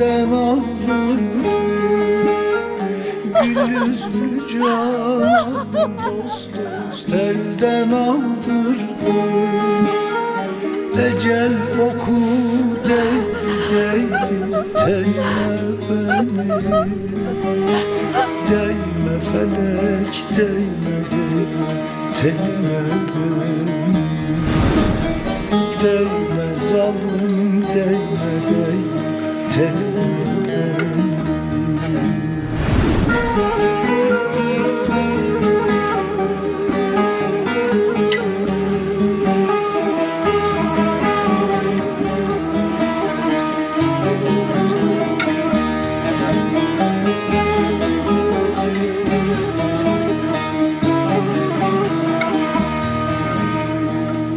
elden aldırdı. Gül yüzlü canım dost dost elden aldırdı. Ecel oku değdi değdi değme beni. Değme felek değme değme telime beni. Değme zalim değme değme telime beni.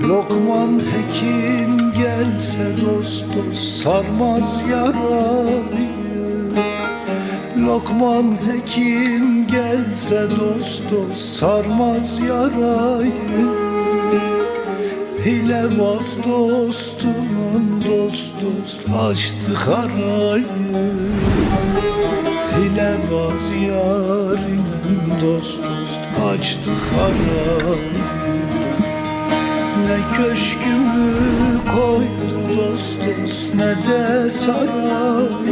Lokman hekim gelse dost dost sarmaz yarayı. Lokman hekim gelse dost dost sarmaz yarayı. Hilebaz dostumun dost dost açtı harayı. Hilebaz yarimin dost dost açtı harayı. Ne köşkümü koydu dost dost ne de saray.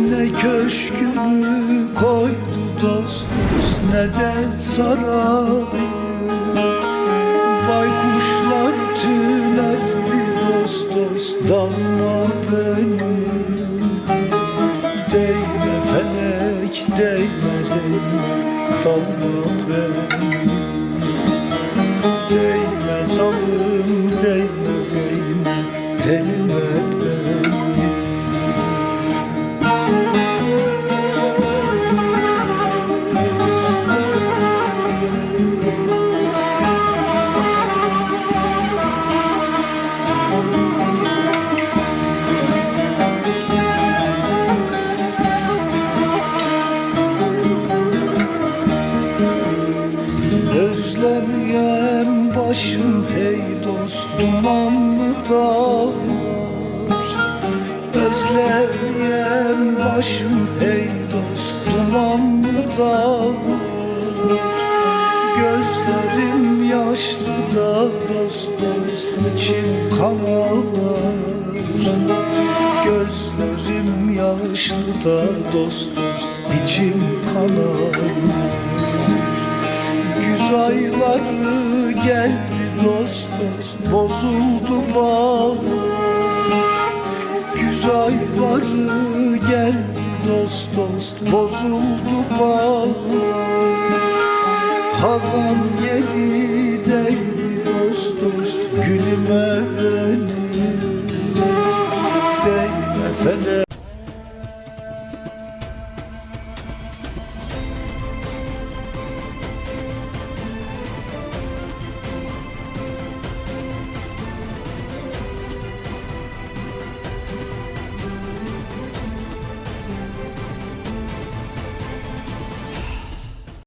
Ne köşkümü koydu dost dost ne de saray. Baykuşlar tünerdi dost dost dalma beni. Değme felek değme değme dalma beni. Değme zalim değme değme telime beni. Özlemeyen başım hey dost dumanlı dağlar. Özlemeyen başım hey dost dumanlı dağlar. Gözlerim yaşlı da dost dost içim kan ağlar. Gözlerim yaşlı da dost dost içim kan ağlar. Güz ayları geldi dost dost bozuldu bağlar. Güz ayları geldi dost dost bozuldu bağlar. Hazan yeli değdi dost dost gülüme benim. Değme felek